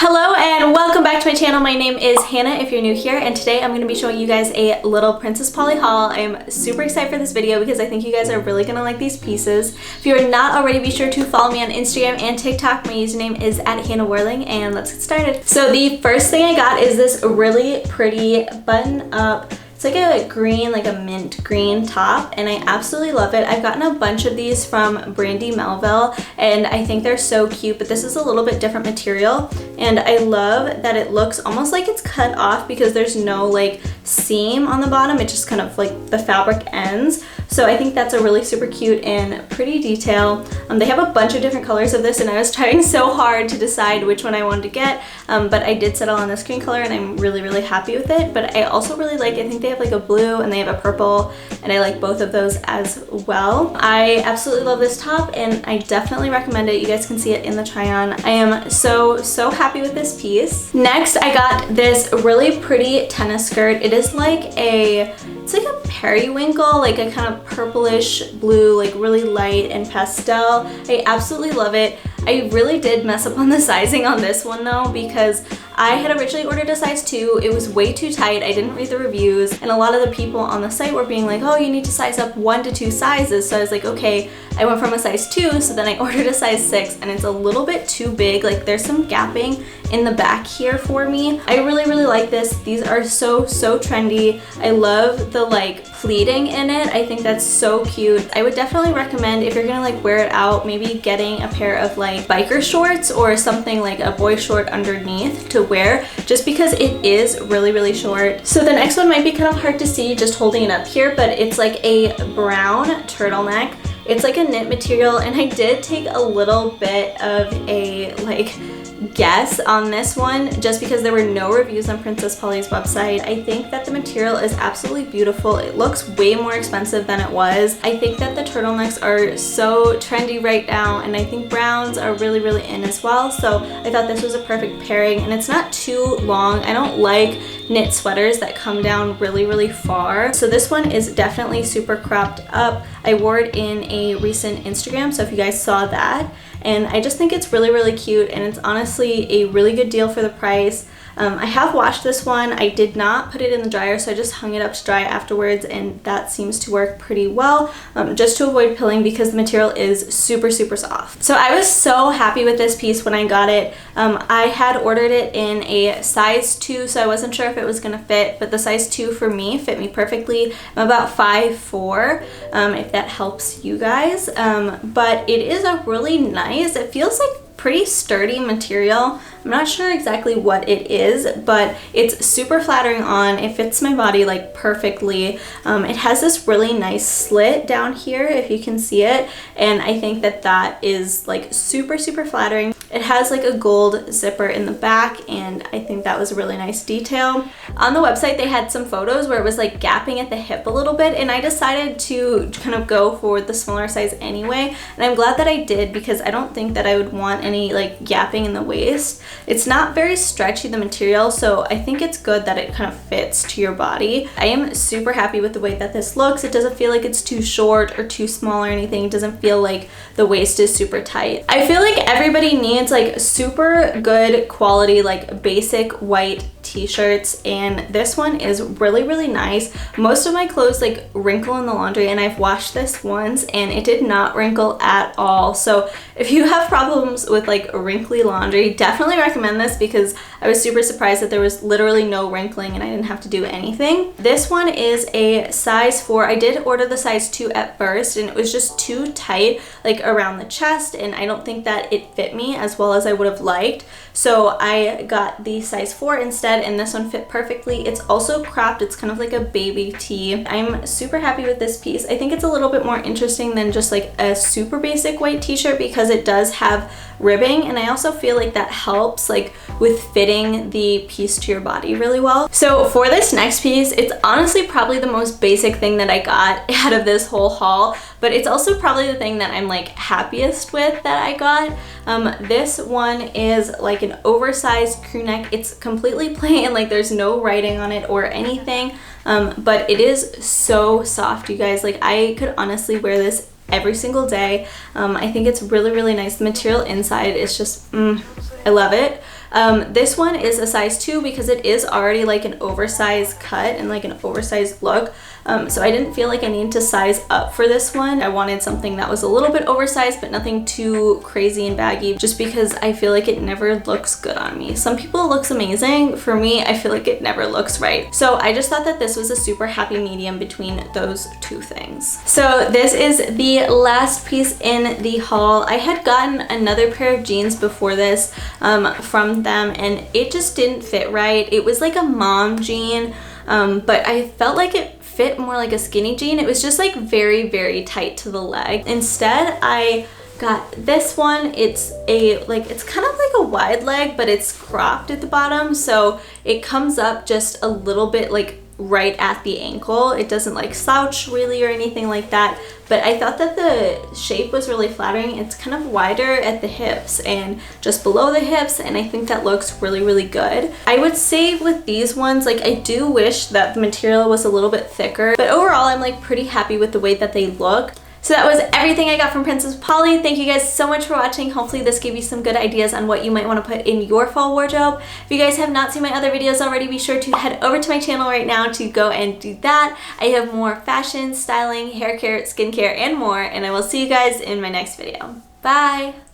Hello and welcome back to my channel. My name is Hannah if you're new here, and today I'm going to be showing you guys a little Princess Polly haul. I'm super excited for this video because I think you guys are really going to like these pieces. If you are not already, be sure to follow me on Instagram and TikTok. My username is @HannahWhirling, and let's get started. So the first thing I got is this really pretty button up. It's like a green, like a mint green top, and I absolutely love it. I've gotten a bunch of these from Brandy Melville, and I think they're so cute, but this is a little bit different material, and I love that it looks almost like it's cut off because there's no like seam on the bottom. It just kind of like the fabric ends. So I think that's a really super cute and pretty detail. They have a bunch of different colors of this, and I was trying so hard to decide which one I wanted to get, but I did settle on this green color, and I'm really happy with it. But I also really like, I think they have like a blue and they have a purple, and I like both of those as well. I absolutely love this top, and I definitely recommend it. You guys can see it in the try on. I am so happy with this piece. Next, I got this really pretty tennis skirt. It is like it's like a periwinkle, like a kind of purplish blue, like really light and pastel. I absolutely love it. I really did mess up on the sizing on this one though, because I had originally ordered a size 2. It was way too tight. I didn't read the reviews, and a lot of the people on the site were being like, oh, you need to size up 1 to 2 sizes. So I was like, okay, I went from a size 2, so then I ordered a size 6, and it's a little bit too big. Like there's some gapping in the back here for me. I really like this. These are so trendy. I love the like pleating in it. I think that's so cute. I would definitely recommend, if you're gonna like wear it out, maybe getting a pair of like biker shorts or something like a boy short underneath to wear, just because it is really short. So the next one might be kind of hard to see just holding it up here, but it's like a brown turtleneck. It's like a knit material, and I did take a little bit of a like guess on this one just because there were no reviews on Princess Polly's website. I think that the material is absolutely beautiful. It looks way more expensive than it was. I think that the turtlenecks are so trendy right now, and I think browns are really in as well. So I thought this was a perfect pairing, and it's not too long. I don't like knit sweaters that come down really far. So this one is definitely super cropped up. I wore it in a recent Instagram, so if you guys saw that. And I just think it's really cute, and it's honestly a really good deal for the price. I have washed this one. I did not put it in the dryer, so I just hung it up to dry afterwards, and that seems to work pretty well, just to avoid pilling because the material is super soft. So I was so happy with this piece when I got it. I had ordered it in a size 2, so I wasn't sure if it was gonna fit, but the size 2 for me fit me perfectly. I'm about 5'4", if that helps you guys. But it is a really nice, it feels like pretty sturdy material. I'm not sure exactly what it is, but it's super flattering on. It fits my body like perfectly. It has this really nice slit down here if you can see it, and I think that that is like super flattering. It has like a gold zipper in the back, and I think that was a really nice detail. On the website they had some photos where it was like gapping at the hip a little bit, and I decided to kind of go for the smaller size anyway, and I'm glad that I did because I don't think that I would want any like gapping in the waist. It's not very stretchy, the material, so I think it's good that it kind of fits to your body. I am super happy with the way that this looks. It doesn't feel like it's too short or too small or anything. It doesn't feel like the waist is super tight. I feel like everybody needs like super good quality like basic white t-shirts, and this one is really nice. Most of my clothes like wrinkle in the laundry, and I've washed this once and it did not wrinkle at all. So if you have problems with like wrinkly laundry, definitely recommend this because I was super surprised that there was literally no wrinkling and I didn't have to do anything. This one is a size 4. I did order the size 2 at first, and it was just too tight like around the chest, and I don't think that it fit me as well as I would have liked. So I got the size 4 instead, and this one fit perfectly. It's also cropped. It's kind of like a baby tee. I'm super happy with this piece. I think it's a little bit more interesting than just like a super basic white t-shirt because it does have ribbing, and I also feel like that helps like with fitting the piece to your body really well. So for this next piece, it's honestly probably the most basic thing that I got out of this whole haul, but it's also probably the thing that I'm like happiest with that I got. This one is like an oversized crew neck. It's completely plain, like there's no writing on it or anything, but it is so soft, you guys. Like I could honestly wear this every single day. I think it's really nice. The material inside is just, I love it. This one is a size 2 because it is already like an oversized cut and like an oversized look. So I didn't feel like I needed to size up for this one. I wanted something that was a little bit oversized but nothing too crazy and baggy, just because I feel like it never looks good on me. Some people it looks amazing. For me, I feel like it never looks right. So I just thought that this was a super happy medium between those two things. So this is the last piece in the haul. I had gotten another pair of jeans before this from them, and it just didn't fit right. It was like a mom jean, but I felt like it fit more like a skinny jean. It was just like very, very tight to the leg. Instead, I got this one. It's it's kind of like a wide leg, but it's cropped at the bottom, so it comes up just a little bit like right at the ankle. It doesn't like slouch really or anything like that, but I thought that the shape was really flattering. It's kind of wider at the hips and just below the hips, and I think that looks really, really good. I would say with these ones, like I do wish that the material was a little bit thicker, but overall I'm like pretty happy with the way that they look. So that was everything I got from Princess Polly. Thank you guys so much for watching. Hopefully this gave you some good ideas on what you might want to put in your fall wardrobe. If you guys have not seen my other videos already, be sure to head over to my channel right now to go and do that. I have more fashion, styling, hair care, skincare, and more, and I will see you guys in my next video. Bye!